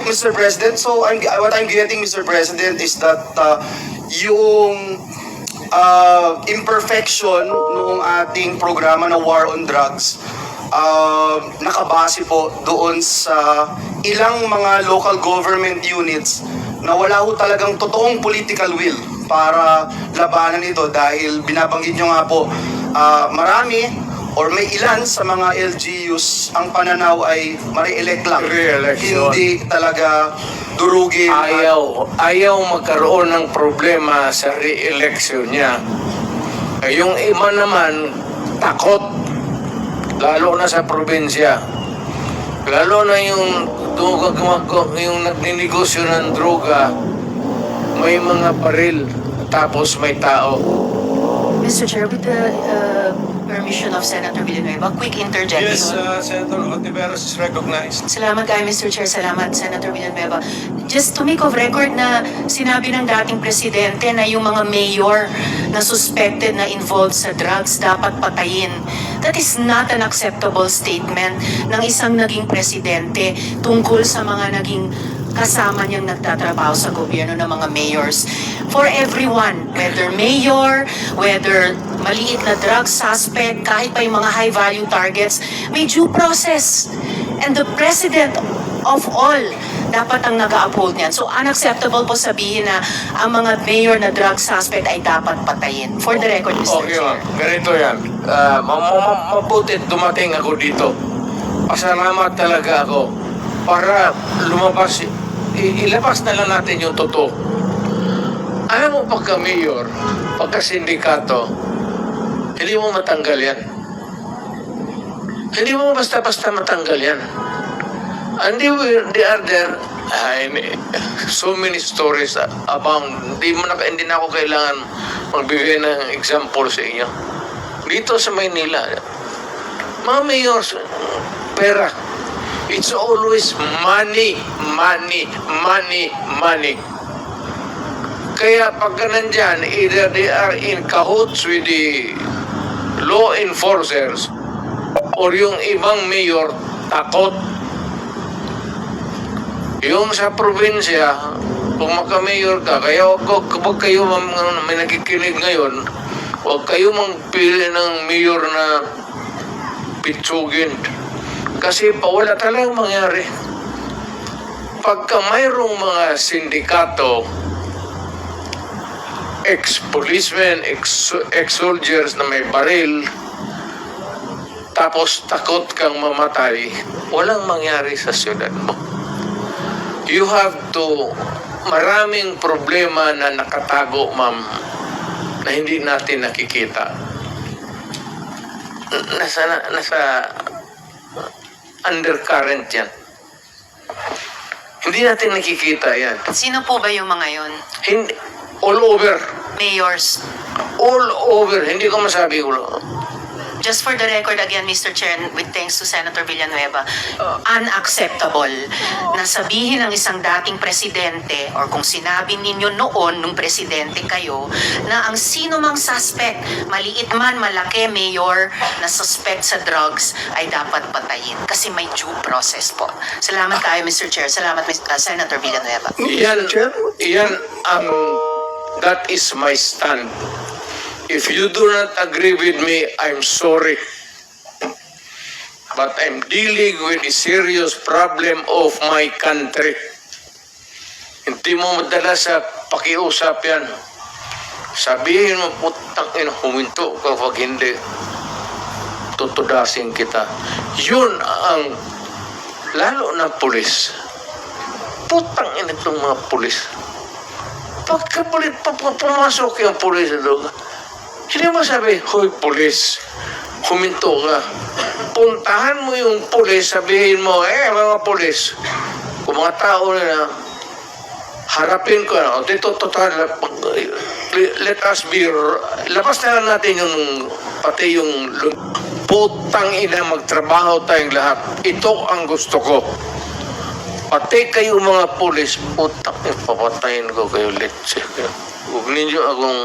Mr. President. So, what I'm getting, Mr. President, is that yung imperfection noong ating programa na War on Drugs, nakabase po doon sa ilang mga local government units na wala ho talagang totoong political will para labanan ito, dahil binabanggit nyo nga po, marami or may ilan sa mga LGUs ang pananaw ay ma-re-elect lang. Re-election. Hindi talaga durugin. Ayaw magkaroon ng problema sa re-election niya. Yung iba naman, takot. Lalo na sa probinsya. Lalo na yung nagninegosyo ng droga, may mga baril, tapos may tao. Mr. Chair, with the permission of Senator Villanueva, quick interjection. Yes, Senator Ontiveros is recognized. Salamat kayo, Mr. Chair. Salamat, Senator Villanueva. Just to make of record na sinabi ng dating presidente na yung mga mayor na suspected na involved sa drugs dapat patayin. That is not an acceptable statement ng isang naging presidente tungkol sa mga naging kasama niyang nagtatrabaho sa gobyerno ng mga mayors. For everyone, whether mayor, whether maliit na drug suspect, kahit pa yung mga high-value targets, may due process. And the president of all dapat ang nag-uphold niyan. So unacceptable po sabihin na ang mga mayor na drug suspect ay dapat patayin. For the record, Mr. Okay, Chair. ma'am. Ganito yan. Mabuti dumating ako dito. Pasalamat talaga ako para lumabas. Ilabas na lang natin yung totoo. Alam mo, pagka mayor, pagka sindikato, hindi mo matanggal yan. Hindi mo basta-basta matanggal yan. And they are there, so many stories about, hindi na ako kailangan magbigay ng example sa inyo. Dito sa Maynila, mga mayors, pera. It's always money, money, money, money. Kaya pagka nandyan, either they are in cahoots with the law enforcers or yung ibang mayor takot. Yung sa probinsya, kung magka-mayor ka, kaya kapag kayo may nakikinig ngayon, huwag kayo magpili ng mayor na pitsugin. Kasi wala talagang mangyari. Pagka mayroong mga sindikato, ex-policemen, ex-soldiers na may baril, tapos takot kang mamatay, walang mangyari sa syudad mo. You have to, maraming problema na nakatago, ma'am, na hindi natin nakikita. Nasa undercurrent yan. Hindi natin nakikita yan. Sino po ba yung mga yon? Hindi, all over. Mayors. All over. Hindi ko masabi ulo. Just for the record again, Mr. Chair, with thanks to Senator Villanueva, unacceptable na sabihin ng isang dating presidente or kung sinabi ninyo noon nung presidente kayo na ang sino mang suspect, maliit man, malaki, mayor na suspect sa drugs ay dapat patayin kasi may due process po. Salamat kayo, Mr. Chair. Salamat, Senator Villanueva. That is my stand. If you do not agree with me, I'm sorry. But I'm dealing with a serious problem of my country. Hindi mo madala sa pakiusap yan. Sabihin mo, putang ina, huminto ka pag hindi. Tutudasin kita. Yun ang, lalo na pulis. Putang ina itong mga pulis. Pagka pumasok yung pulis sa droga, hindi mo sabi, hoy, pulis, huminto ka. Puntahan mo yung pulis, sabihin mo, mga pulis, kung mga tao na harapin ko na, dito, total, let us be, labas na lang natin yung, pati yung, putang ina, magtrabaho tayong lahat. Ito ang gusto ko. Pati kayo mga pulis, putang ina, papatayin ko kayo, let's say. Huwag ninyo akong